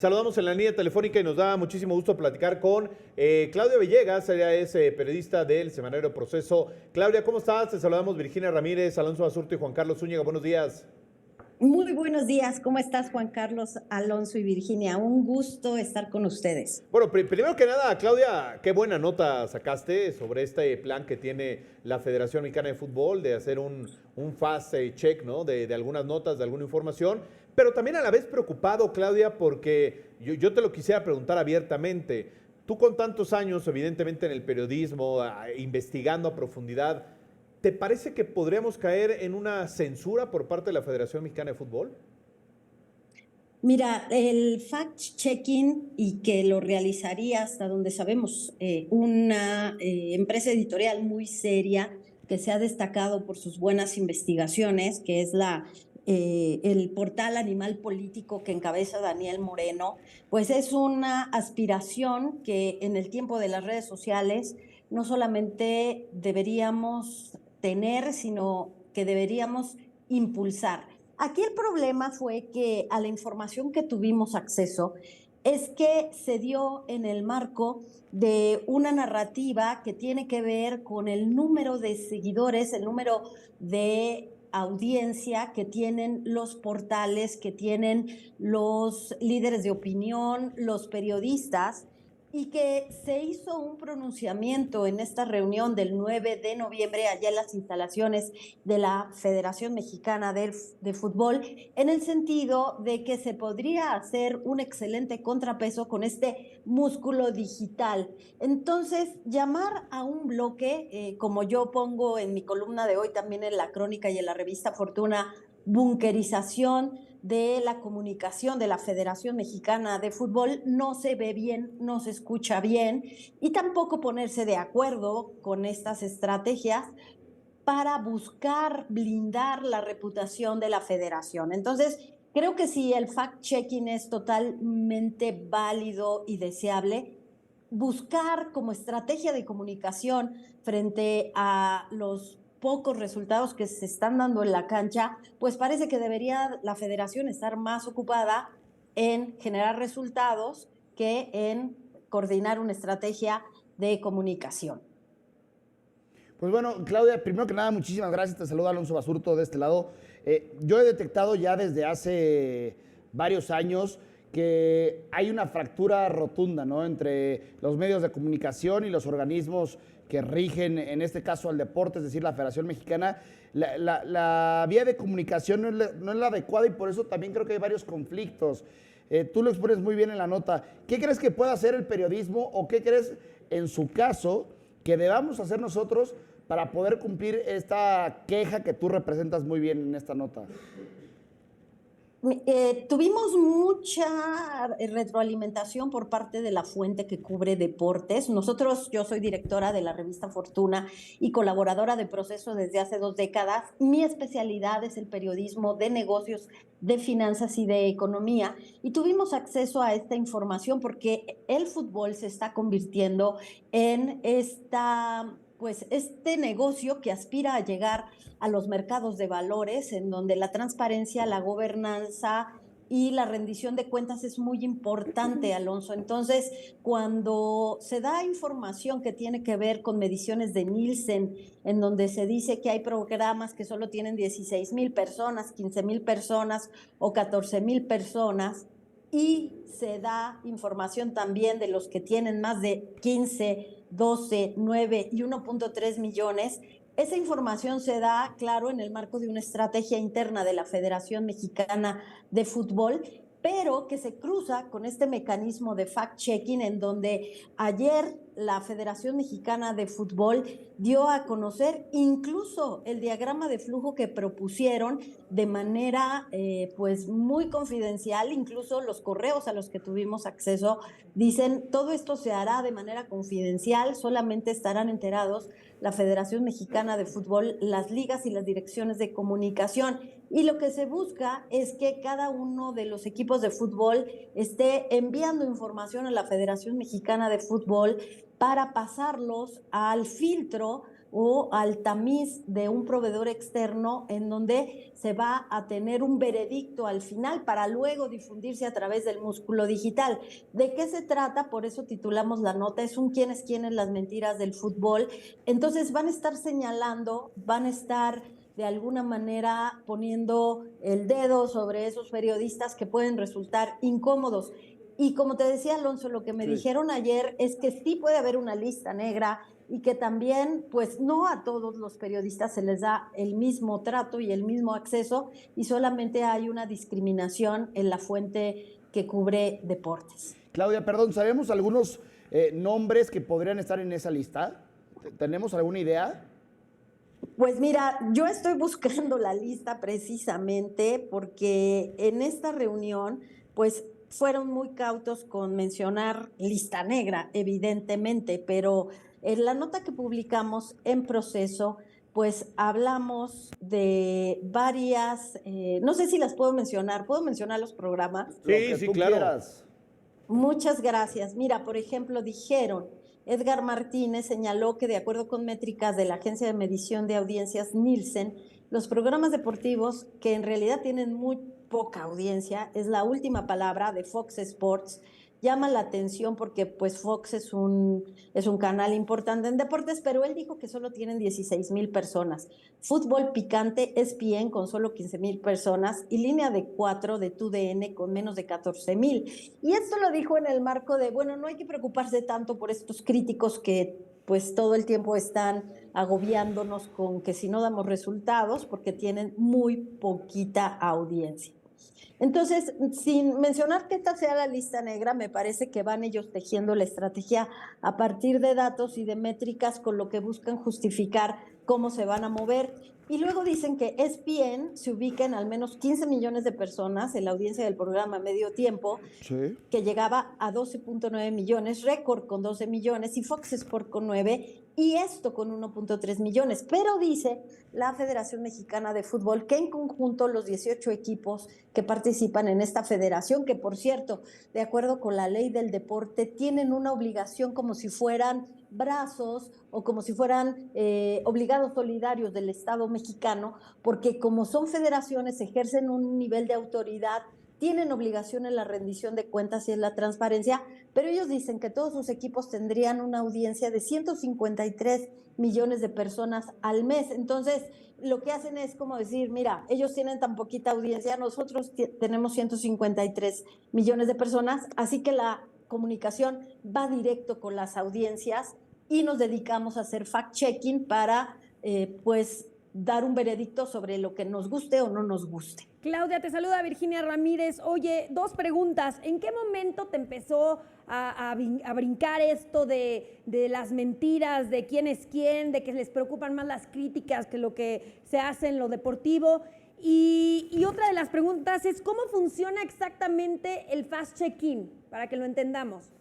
Saludamos en la línea telefónica y nos da muchísimo gusto platicar con Claudia Villegas. Ella es periodista del semanario Proceso. Claudia, ¿cómo estás? Te saludamos Virginia Ramírez, Alonso Basurto y Juan Carlos Zúñiga. Buenos días. Muy buenos días, ¿cómo estás, Juan Carlos, Alonso y Virginia? Un gusto estar con ustedes. Bueno, primero que nada, Claudia, qué buena nota sacaste sobre este plan que tiene la Federación Mexicana de Fútbol de hacer un fast check, ¿no? De algunas notas, de alguna información, pero también a la vez preocupado, Claudia, porque yo te lo quisiera preguntar abiertamente. Tú con tantos años, evidentemente, en el periodismo, investigando a profundidad, ¿te parece que podríamos caer en una censura por parte de la Federación Mexicana de Fútbol? Mira, el fact-checking y que lo realizaría hasta donde sabemos una empresa editorial muy seria que se ha destacado por sus buenas investigaciones, que es el portal Animal Político que encabeza Daniel Moreno, pues es una aspiración que en el tiempo de las redes sociales no solamente deberíamos tener, sino que deberíamos impulsar. Aquí el problema fue que a la información que tuvimos acceso es que se dio en el marco de una narrativa que tiene que ver con el número de seguidores, el número de audiencia que tienen los portales, que tienen los líderes de opinión, los periodistas, y que se hizo un pronunciamiento en esta reunión del 9 de noviembre allá en las instalaciones de la Federación Mexicana de Fútbol, en el sentido de que se podría hacer un excelente contrapeso con este músculo digital. Entonces, llamar a un bloque, como yo pongo en mi columna de hoy, también en la crónica y en la revista Fortuna, bunkerización de la comunicación de la Federación Mexicana de Fútbol, no se ve bien, no se escucha bien, y tampoco ponerse de acuerdo con estas estrategias para buscar blindar la reputación de la federación. Entonces, creo que si el fact-checking es totalmente válido y deseable, buscar como estrategia de comunicación frente a los pocos resultados que se están dando en la cancha, pues parece que debería la federación estar más ocupada en generar resultados que en coordinar una estrategia de comunicación. Pues bueno, Claudia, primero que nada, muchísimas gracias. Te saluda Alonso Basurto de este lado. Yo he detectado ya desde hace varios años que hay una fractura rotunda, ¿no?, entre los medios de comunicación y los organismos que rigen, en este caso, al deporte, es decir, la Federación Mexicana. La vía de comunicación no es la adecuada y por eso también creo que hay varios conflictos. Tú lo expones muy bien en la nota. ¿Qué crees que pueda hacer el periodismo o qué crees, en su caso, que debamos hacer nosotros para poder cumplir esta queja que tú representas muy bien en esta nota? Tuvimos mucha retroalimentación por parte de la fuente que cubre deportes. Yo soy directora de la revista Fortuna y colaboradora de Proceso desde hace 2 décadas. Mi especialidad es el periodismo de negocios, de finanzas y de economía. Y tuvimos acceso a esta información porque el fútbol se está convirtiendo en este negocio que aspira a llegar a los mercados de valores, en donde la transparencia, la gobernanza y la rendición de cuentas es muy importante, Alonso. Entonces, cuando se da información que tiene que ver con mediciones de Nielsen, en donde se dice que hay programas que solo tienen 16,000 personas, 15,000 personas o 14,000 personas, y se da información también de los que tienen más de 15, 12, 9 y 1.3 millones, esa información se da, claro, en el marco de una estrategia interna de la Federación Mexicana de Fútbol, pero que se cruza con este mecanismo de fact-checking, en donde ayer la Federación Mexicana de Fútbol dio a conocer incluso el diagrama de flujo que propusieron de manera pues muy confidencial. Incluso los correos a los que tuvimos acceso dicen: todo esto se hará de manera confidencial, solamente estarán enterados la Federación Mexicana de Fútbol, las ligas y las direcciones de comunicación. Y lo que se busca es que cada uno de los equipos de fútbol esté enviando información a la Federación Mexicana de Fútbol para pasarlos al filtro o al tamiz de un proveedor externo en donde se va a tener un veredicto al final para luego difundirse a través del músculo digital. ¿De qué se trata? Por eso titulamos la nota, es un quién es quién en las mentiras del fútbol. Entonces van a estar señalando, van a estar de alguna manera poniendo el dedo sobre esos periodistas que pueden resultar incómodos. Y como te decía, Alonso, lo que me dijeron ayer es que sí puede haber una lista negra y que también, pues no a todos los periodistas se les da el mismo trato y el mismo acceso y solamente hay una discriminación en la fuente que cubre deportes. Claudia, perdón, ¿sabemos algunos nombres que podrían estar en esa lista? ¿Tenemos alguna idea? Pues mira, yo estoy buscando la lista precisamente porque en esta reunión, pues fueron muy cautos con mencionar lista negra, evidentemente, pero en la nota que publicamos en Proceso, pues hablamos de varias, no sé si las ¿puedo mencionar los programas? Lo que Sí, tú claro. quieras. Muchas gracias. Mira, por ejemplo, dijeron, Edgar Martínez señaló que de acuerdo con métricas de la Agencia de Medición de Audiencias Nielsen, los programas deportivos que en realidad tienen muy poca audiencia, es la última palabra de Fox Sports, llama la atención porque pues Fox es un canal importante en deportes, pero él dijo que solo tienen 16,000 personas. Fútbol Picante, ESPN con solo 15,000 personas y Línea de 4 de TUDN con menos de 14,000. Y esto lo dijo en el marco de, bueno, no hay que preocuparse tanto por estos críticos que pues todo el tiempo están agobiándonos con que si no damos resultados porque tienen muy poquita audiencia. Entonces, sin mencionar que esta sea la lista negra, me parece que van ellos tejiendo la estrategia a partir de datos y de métricas con lo que buscan justificar cómo se van a mover. Y luego dicen que ESPN se ubica en al menos 15 millones de personas en la audiencia del programa Medio Tiempo, Sí. que llegaba a 12.9 millones, récord con 12 millones y Fox Sport con 9 y esto con 1.3 millones. Pero dice la Federación Mexicana de Fútbol que en conjunto los 18 equipos que participan en esta federación, que por cierto, de acuerdo con la ley del deporte, tienen una obligación como si fueran brazos o como si fueran obligados solidarios del Estado mexicano, porque como son federaciones, ejercen un nivel de autoridad, tienen obligación en la rendición de cuentas y en la transparencia, pero ellos dicen que todos sus equipos tendrían una audiencia de 153 millones de personas al mes. Entonces, lo que hacen es como decir, mira, ellos tienen tan poquita audiencia, nosotros tenemos 153 millones de personas, así que la comunicación va directo con las audiencias y nos dedicamos a hacer fact-checking para, pues, dar un veredicto sobre lo que nos guste o no nos guste. Claudia, te saluda Virginia Ramírez. Oye, dos preguntas. ¿En qué momento te empezó a brincar esto de las mentiras, de quién es quién, de que les preocupan más las críticas que lo que se hace en lo deportivo? Y otra de las preguntas es, ¿cómo funciona exactamente el fast check-in? Para que lo entendamos.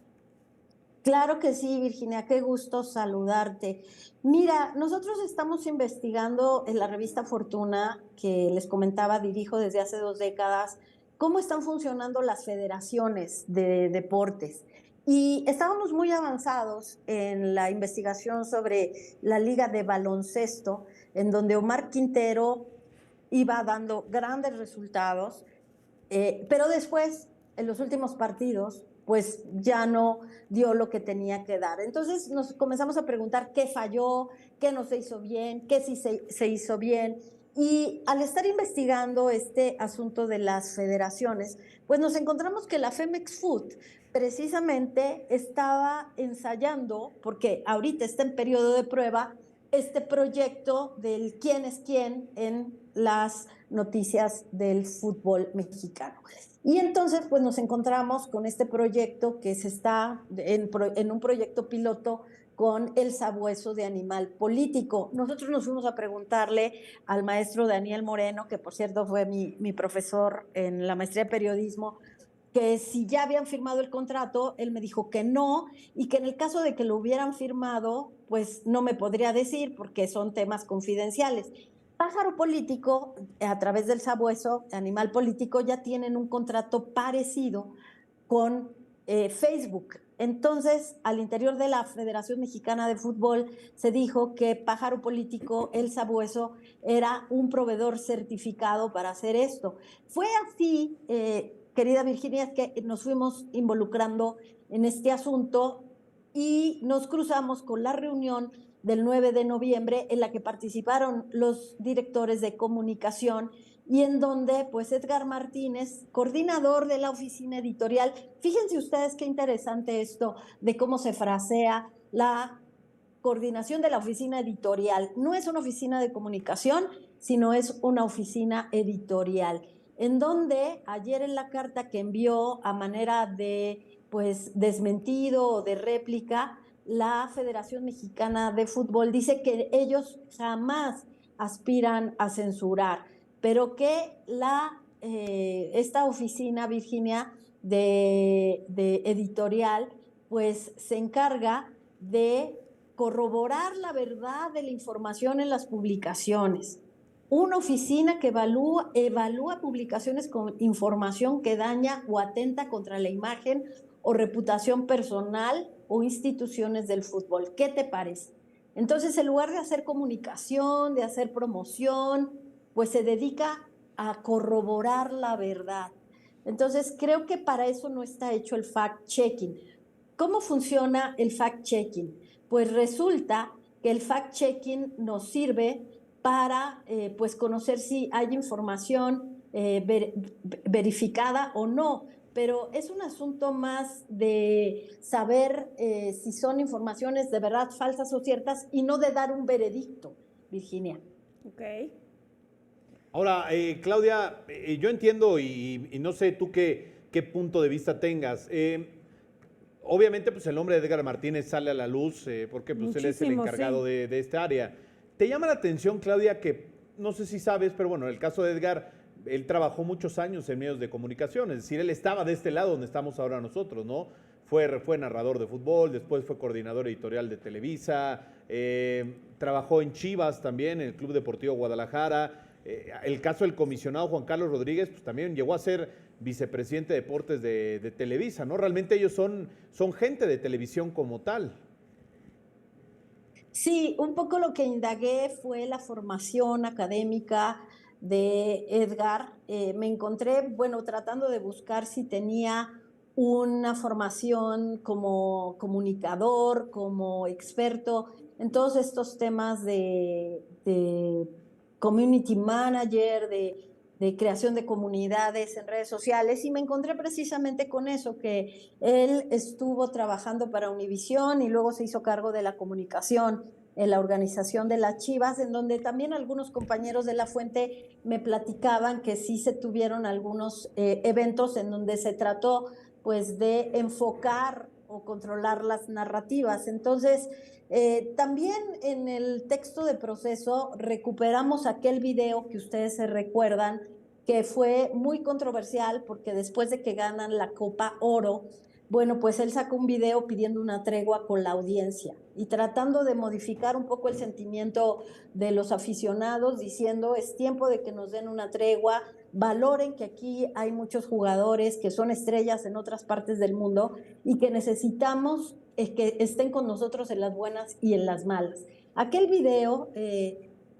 Claro que sí, Virginia, qué gusto saludarte. Mira, nosotros estamos investigando en la revista Fortuna, que les comentaba, dirijo desde hace 2 décadas, cómo están funcionando las federaciones de deportes. Y estábamos muy avanzados en la investigación sobre la liga de baloncesto, en donde Omar Quintero iba dando grandes resultados, pero después, en los últimos partidos, pues ya no dio lo que tenía que dar. Entonces nos comenzamos a preguntar qué falló, qué no se hizo bien, qué sí se hizo bien. Y al estar investigando este asunto de las federaciones, pues nos encontramos que la Femex Food precisamente estaba ensayando, porque ahorita está en periodo de prueba, este proyecto del quién es quién en las noticias del fútbol mexicano. Y entonces, pues nos encontramos con este proyecto que se está en un proyecto piloto con el sabueso de Animal Político. Nosotros nos fuimos a preguntarle al maestro Daniel Moreno, que por cierto fue mi profesor en la maestría de periodismo, que si ya habían firmado el contrato, él me dijo que no, y que en el caso de que lo hubieran firmado, pues no me podría decir porque son temas confidenciales. Pájaro Político, a través del sabueso, Animal Político, ya tienen un contrato parecido con Facebook. Entonces, al interior de la Federación Mexicana de Fútbol se dijo que Pájaro Político, El Sabueso, era un proveedor certificado para hacer esto. Fue así, querida Virginia, que nos fuimos involucrando en este asunto y nos cruzamos con la reunión del 9 de noviembre en la que participaron los directores de comunicación y en donde pues Edgar Martínez, coordinador de la oficina editorial, fíjense ustedes qué interesante esto de cómo se frasea la coordinación de la oficina editorial. No es una oficina de comunicación, sino es una oficina editorial, en donde ayer en la carta que envió a manera de pues desmentido o de réplica, la Federación Mexicana de Fútbol dice que ellos jamás aspiran a censurar, pero que esta oficina, Virginia, de editorial, pues se encarga de corroborar la verdad de la información en las publicaciones. Una oficina que evalúa publicaciones con información que daña o atenta contra la imagen o reputación personal o instituciones del fútbol. ¿Qué te parece? Entonces, en lugar de hacer comunicación, de hacer promoción, pues se dedica a corroborar la verdad. Entonces, creo que para eso no está hecho el fact-checking. ¿Cómo funciona el fact-checking? Pues resulta que el fact-checking nos sirve para pues conocer si hay información verificada o no, pero es un asunto más de saber si son informaciones de verdad falsas o ciertas y no de dar un veredicto, Virginia. Ok. Ahora, Claudia, yo entiendo y no sé tú qué punto de vista tengas. Obviamente, pues el nombre de Edgar Martínez sale a la luz porque pues, él es el encargado sí. de esta área. ¿Te llama la atención, Claudia, que no sé si sabes, pero bueno, en el caso de Edgar, él trabajó muchos años en medios de comunicación, es decir, él estaba de este lado donde estamos ahora nosotros, ¿no? Fue narrador de fútbol, después fue coordinador editorial de Televisa, trabajó en Chivas también, en el Club Deportivo Guadalajara. El caso del comisionado Juan Carlos Rodríguez, pues también llegó a ser vicepresidente de deportes de Televisa, ¿no? Realmente ellos son gente de televisión como tal. Sí, un poco lo que indagué fue la formación académica de Edgar. Me encontré, bueno, tratando de buscar si tenía una formación como comunicador, como experto en todos estos temas de community manager, de creación de comunidades en redes sociales, y me encontré precisamente con eso, que él estuvo trabajando para Univisión y luego se hizo cargo de la comunicación en la organización de las Chivas, en donde también algunos compañeros de La Fuente me platicaban que sí se tuvieron algunos eventos en donde se trató pues de enfocar o controlar las narrativas. Entonces, también en el texto de proceso recuperamos aquel video que ustedes se recuerdan, que fue muy controversial porque después de que ganan la Copa Oro, bueno, pues él sacó un video pidiendo una tregua con la audiencia y tratando de modificar un poco el sentimiento de los aficionados, diciendo es tiempo de que nos den una tregua, valoren que aquí hay muchos jugadores que son estrellas en otras partes del mundo y que necesitamos que estén con nosotros en las buenas y en las malas. Aquel video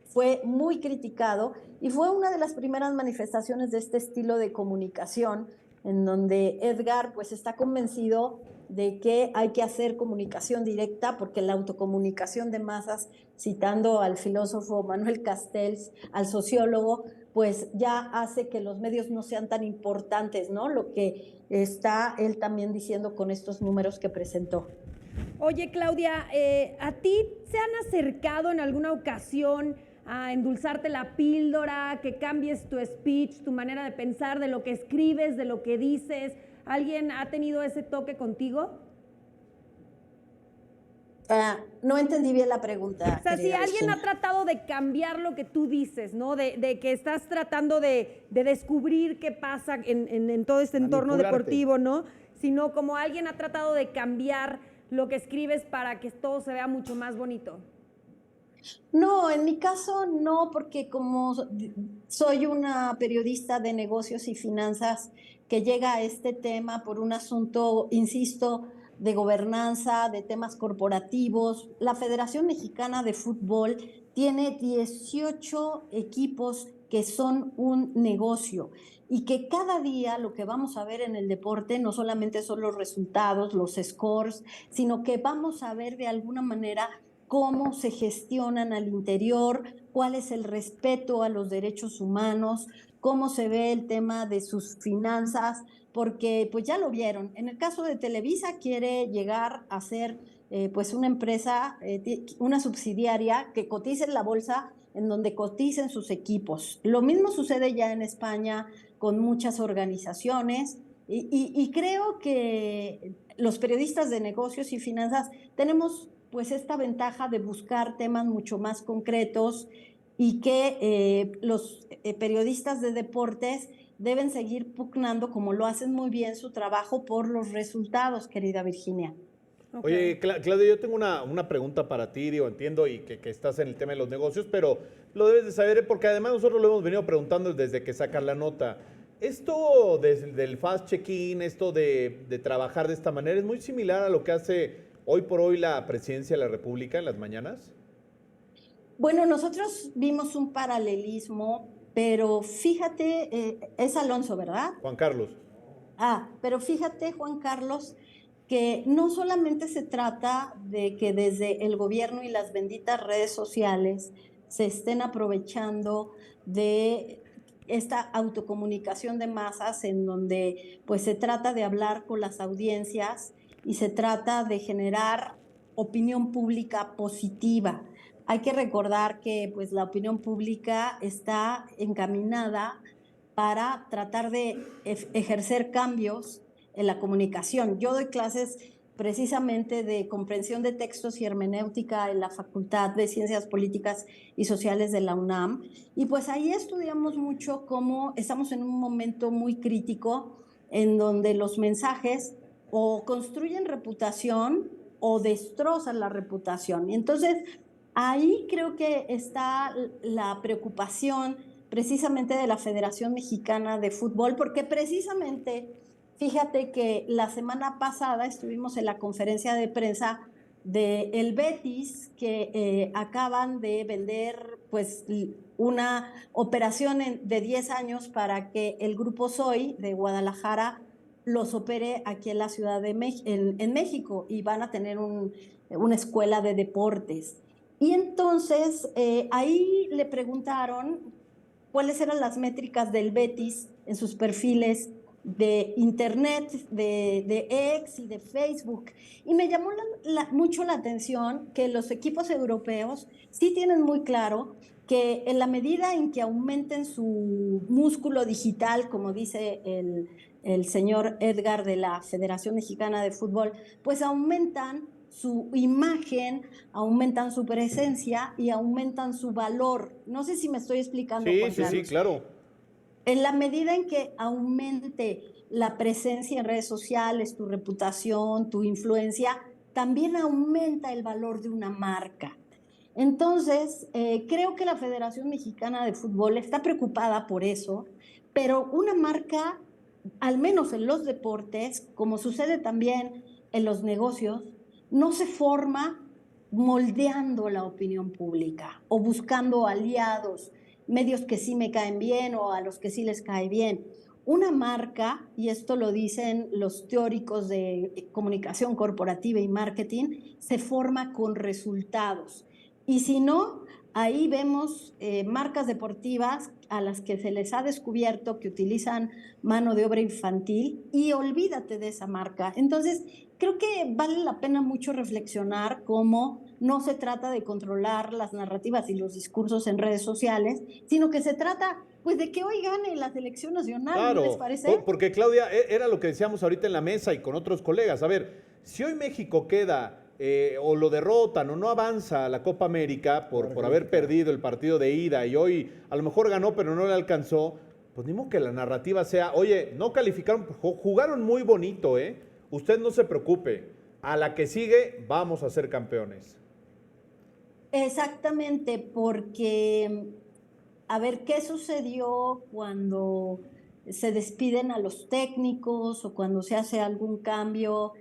fue muy criticado y fue una de las primeras manifestaciones de este estilo de comunicación, en donde Edgar pues está convencido de que hay que hacer comunicación directa porque la autocomunicación de masas, citando al filósofo Manuel Castells, al sociólogo, pues ya hace que los medios no sean tan importantes, ¿no? Lo que está él también diciendo con estos números que presentó. Oye, Claudia, ¿a ti se han acercado en alguna ocasión a endulzarte la píldora, que cambies tu speech, tu manera de pensar, de lo que escribes, de lo que dices? ¿Alguien ha tenido ese toque contigo? No entendí bien la pregunta. O sea, si alguien ha tratado de cambiar lo que tú dices, ¿no? De que estás tratando de descubrir qué pasa en todo este entorno deportivo, ¿no? Sino como alguien ha tratado de cambiar lo que escribes para que todo se vea mucho más bonito. No, en mi caso no, porque como soy una periodista de negocios y finanzas que llega a este tema por un asunto, insisto, de gobernanza, de temas corporativos. La Federación Mexicana de Fútbol tiene 18 equipos que son un negocio y que cada día lo que vamos a ver en el deporte no solamente son los resultados, los scores, sino que vamos a ver de alguna manera cómo se gestionan al interior, cuál es el respeto a los derechos humanos, cómo se ve el tema de sus finanzas, porque pues ya lo vieron. En el caso de Televisa quiere llegar a ser pues una empresa, una subsidiaria que cotice en la bolsa en donde coticen sus equipos. Lo mismo sucede ya en España con muchas organizaciones y creo que los periodistas de negocios y finanzas tenemos pues esta ventaja de buscar temas mucho más concretos y que los periodistas de deportes deben seguir pugnando, como lo hacen muy bien, su trabajo por los resultados, querida Virginia. Oye, Claudia, yo tengo una pregunta para ti, digo, entiendo y que estás en el tema de los negocios, pero lo debes de saber porque además nosotros lo hemos venido preguntando desde que sacas la nota. Esto del fast check-in, esto de trabajar de esta manera, ¿es muy similar a lo que hace hoy por hoy la Presidencia de la República en las mañanas? Bueno, nosotros vimos un paralelismo, pero fíjate, es Alonso, ¿verdad? Juan Carlos. Pero fíjate, Juan Carlos, que no solamente se trata de que desde el gobierno y las benditas redes sociales se estén aprovechando de esta autocomunicación de masas en donde pues se trata de hablar con las audiencias y se trata de generar opinión pública positiva. Hay que recordar que pues la opinión pública está encaminada para tratar de ejercer cambios en la comunicación. Yo doy clases precisamente de comprensión de textos y hermenéutica en la Facultad de Ciencias Políticas y Sociales de la UNAM, y pues ahí estudiamos mucho cómo estamos en un momento muy crítico en donde los mensajes o construyen reputación o destrozan la reputación. Y entonces ahí creo que está la preocupación precisamente de la Federación Mexicana de Fútbol, porque precisamente, fíjate que la semana pasada estuvimos en la conferencia de prensa del Betis, que acaban de vender pues una operación de 10 años para que el Grupo Soy de Guadalajara los opere aquí en la Ciudad de en México, y van a tener una escuela de deportes. Y entonces ahí le preguntaron cuáles eran las métricas del Betis en sus perfiles de internet, de X y de Facebook. Y me llamó mucho la atención que los equipos europeos sí tienen muy claro que en la medida en que aumenten su músculo digital, como dice el señor Edgar de la Federación Mexicana de Fútbol, pues aumentan su imagen, aumentan su presencia y aumentan su valor. No sé si me estoy explicando, Juan Carlos. Sí, claro. En la medida en que aumente la presencia en redes sociales, tu reputación, tu influencia, también aumenta el valor de una marca. Entonces, creo que la Federación Mexicana de Fútbol está preocupada por eso, pero una marca, al menos en los deportes, como sucede también en los negocios, no se forma moldeando la opinión pública o buscando aliados, medios que sí me caen bien o a los que sí les cae bien. Una marca, y esto lo dicen los teóricos de comunicación corporativa y marketing, se forma con resultados. Y si no, ahí vemos marcas deportivas a las que se les ha descubierto que utilizan mano de obra infantil, y olvídate de esa marca. Entonces, creo que vale la pena mucho reflexionar cómo no se trata de controlar las narrativas y los discursos en redes sociales, sino que se trata pues de que hoy gane la selección nacional, Claro, ¿no les parece? porque Claudia, era lo que decíamos ahorita en la mesa y con otros colegas. A ver, si hoy México queda o lo derrotan o no avanza a la Copa América por haber perdido el partido de ida y hoy a lo mejor ganó pero no le alcanzó, pues ni modo que la narrativa sea, oye, no calificaron, jugaron muy bonito, usted no se preocupe, a la que sigue vamos a ser campeones. Exactamente, porque a ver qué sucedió cuando se despiden a los técnicos o cuando se hace algún cambio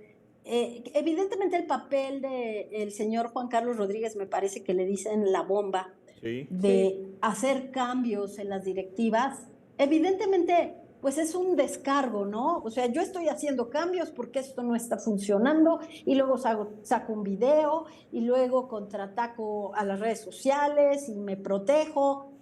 Evidentemente el papel del señor Juan Carlos Rodríguez, me parece que le dicen la bomba, Sí. de hacer cambios en las directivas, evidentemente pues es un descargo, ¿no? O sea, yo estoy haciendo cambios porque esto no está funcionando y luego saco un video y luego contraataco a las redes sociales y me protejo.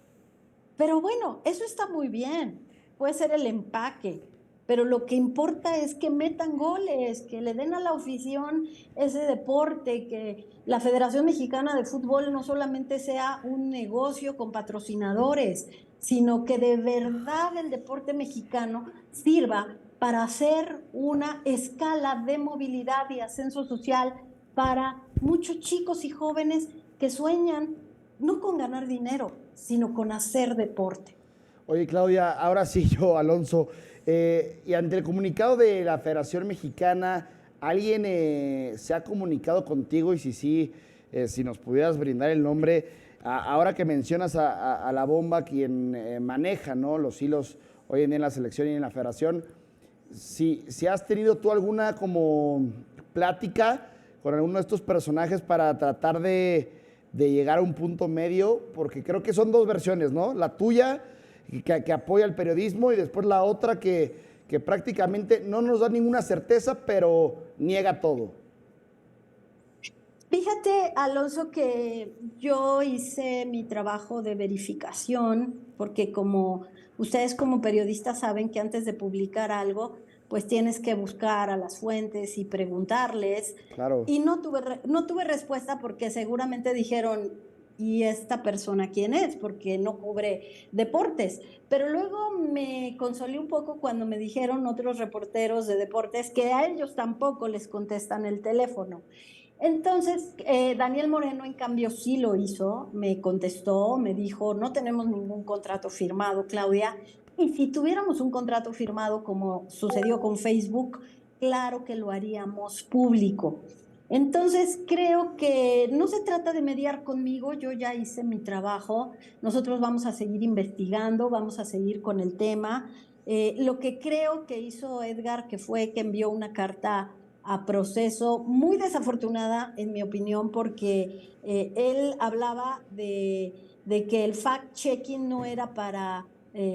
Pero bueno, eso está muy bien, puede ser el empaque, pero lo que importa es que metan goles, que le den a la afición ese deporte, que la Federación Mexicana de Fútbol no solamente sea un negocio con patrocinadores, sino que de verdad el deporte mexicano sirva para hacer una escala de movilidad y ascenso social para muchos chicos y jóvenes que sueñan no con ganar dinero, sino con hacer deporte. Oye, Claudia, ahora sí yo, Alonso, y ante el comunicado de la Federación Mexicana, ¿alguien se ha comunicado contigo? Y si sí, si nos pudieras brindar el nombre, ahora que mencionas a la bomba, quien maneja, ¿no?, los hilos hoy en día en la selección y en la Federación, si has tenido tú alguna como plática con alguno de estos personajes para tratar de llegar a un punto medio, porque creo que son dos versiones, ¿no? La tuya, que apoya el periodismo, y después la otra que prácticamente no nos da ninguna certeza, pero niega todo. Fíjate, Alonso, que yo hice mi trabajo de verificación, porque como ustedes como periodistas saben que antes de publicar algo, pues tienes que buscar a las fuentes y preguntarles. Claro. Y no tuve respuesta porque seguramente dijeron, ¿y esta persona quién es? Porque no cubre deportes. Pero luego me consolé un poco cuando me dijeron otros reporteros de deportes que a ellos tampoco les contestan el teléfono. Entonces, Daniel Moreno, en cambio, sí lo hizo, me contestó, me dijo, no tenemos ningún contrato firmado, Claudia, y si tuviéramos un contrato firmado como sucedió con Facebook, claro que lo haríamos público. Entonces, creo que no se trata de mediar conmigo, yo ya hice mi trabajo, nosotros vamos a seguir investigando, vamos a seguir con el tema. Lo que creo que hizo Edgar, que fue que envió una carta a Proceso, muy desafortunada en mi opinión, porque él hablaba de que el fact-checking no era para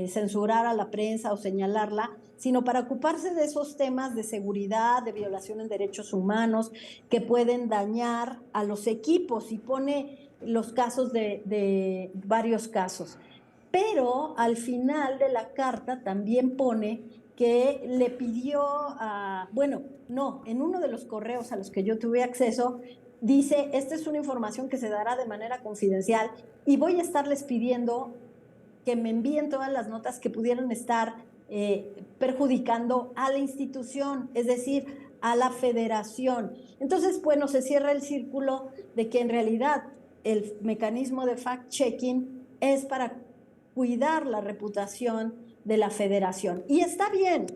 censurar a la prensa o señalarla, sino para ocuparse de esos temas de seguridad, de violación en derechos humanos que pueden dañar a los equipos, y pone los casos de varios casos. Pero al final de la carta también pone que le pidió bueno, no, en uno de los correos a los que yo tuve acceso, dice, esta es una información que se dará de manera confidencial y voy a estarles pidiendo que me envíen todas las notas que pudieran estar perjudicando a la institución, es decir, a la federación. Entonces, bueno, se cierra el círculo de que en realidad el mecanismo de fact-checking es para cuidar la reputación de la federación. Y está bien,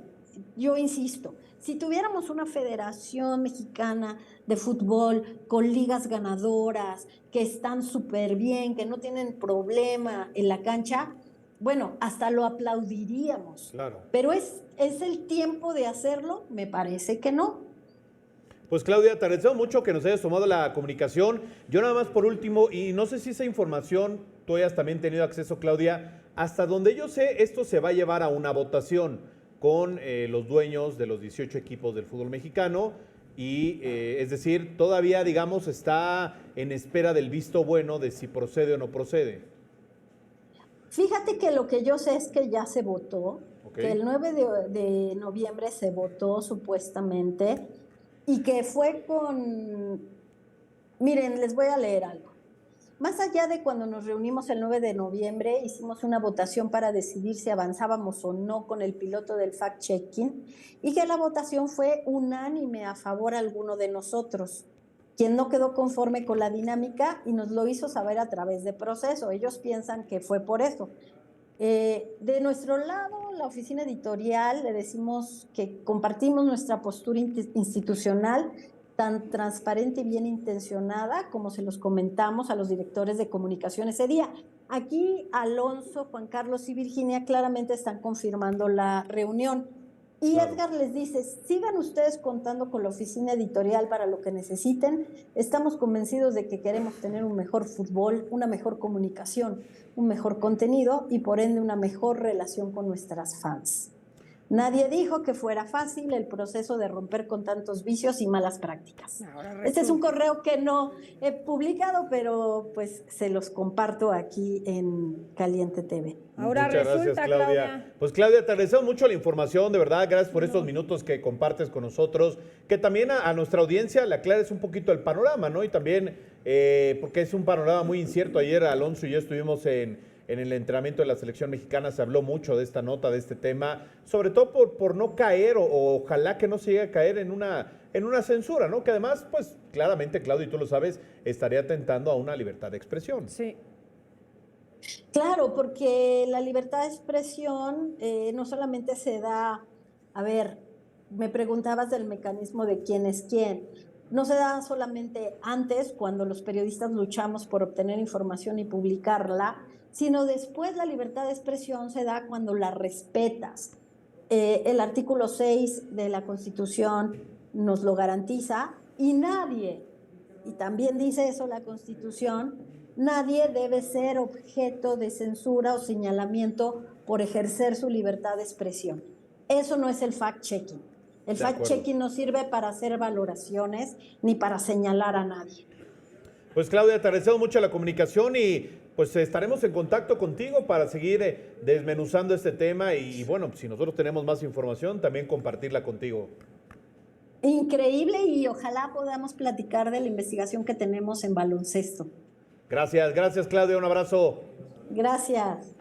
yo insisto, si tuviéramos una federación mexicana de fútbol con ligas ganadoras, que están súper bien, que no tienen problema en la cancha, bueno, hasta lo aplaudiríamos. Claro. Pero ¿es el tiempo de hacerlo? Me parece que no. Pues Claudia, te agradecemos mucho que nos hayas tomado la comunicación. Yo nada más por último, y no sé si esa información tú hayas también tenido acceso, Claudia, hasta donde yo sé, esto se va a llevar a una votación con los dueños de los 18 equipos del fútbol mexicano, y es decir, todavía, digamos, está en espera del visto bueno de si procede o no procede. Fíjate que lo que yo sé es que ya se votó, Okay. que el 9 de noviembre se votó supuestamente, y que fue con... Miren, les voy a leer algo. Más allá de cuando nos reunimos el 9 de noviembre, hicimos una votación para decidir si avanzábamos o no con el piloto del fact-checking, y que la votación fue unánime a favor de alguno de nosotros, quien no quedó conforme con la dinámica y nos lo hizo saber a través de Proceso. Ellos piensan que fue por eso. De nuestro lado, la oficina editorial, le decimos que compartimos nuestra postura institucional tan transparente y bien intencionada como se los comentamos a los directores de comunicación ese día. Aquí Alonso, Juan Carlos y Virginia claramente están confirmando la reunión. Y Claro. Edgar les dice, sigan ustedes contando con la oficina editorial para lo que necesiten. Estamos convencidos de que queremos tener un mejor fútbol, una mejor comunicación, un mejor contenido y por ende una mejor relación con nuestras fans. Nadie dijo que fuera fácil el proceso de romper con tantos vicios y malas prácticas. Ahora Este es un resulta. correo que no he publicado, pero pues se los comparto aquí en Caliente TV. Ahora Muchas resulta, gracias, Claudia. Pues Claudia, te agradecemos mucho la información, de verdad, gracias por estos minutos que compartes con nosotros, que también a nuestra audiencia le aclares un poquito el panorama, ¿no? Y también, porque es un panorama muy incierto, ayer Alonso y yo estuvimos en el entrenamiento de la selección mexicana, se habló mucho de esta nota, de este tema, sobre todo por no caer o ojalá que no se llegue a caer en una censura, ¿no? Que además, pues claramente, Claudia, y tú lo sabes, estaría atentando a una libertad de expresión. Sí. Claro, porque la libertad de expresión no solamente se da, a ver, me preguntabas del mecanismo de quién es quién, no se da solamente antes, cuando los periodistas luchamos por obtener información y publicarla, sino después la libertad de expresión se da cuando la respetas. El artículo 6 de la Constitución nos lo garantiza y nadie, y también dice eso la Constitución, nadie debe ser objeto de censura o señalamiento por ejercer su libertad de expresión. Eso no es el fact-checking. El De acuerdo. fact-checking no sirve para hacer valoraciones ni para señalar a nadie. Pues Claudia, te agradecemos mucho la comunicación y pues estaremos en contacto contigo para seguir desmenuzando este tema y bueno, si nosotros tenemos más información, también compartirla contigo. Increíble y ojalá podamos platicar de la investigación que tenemos en baloncesto. Gracias, gracias Claudia, un abrazo. Gracias.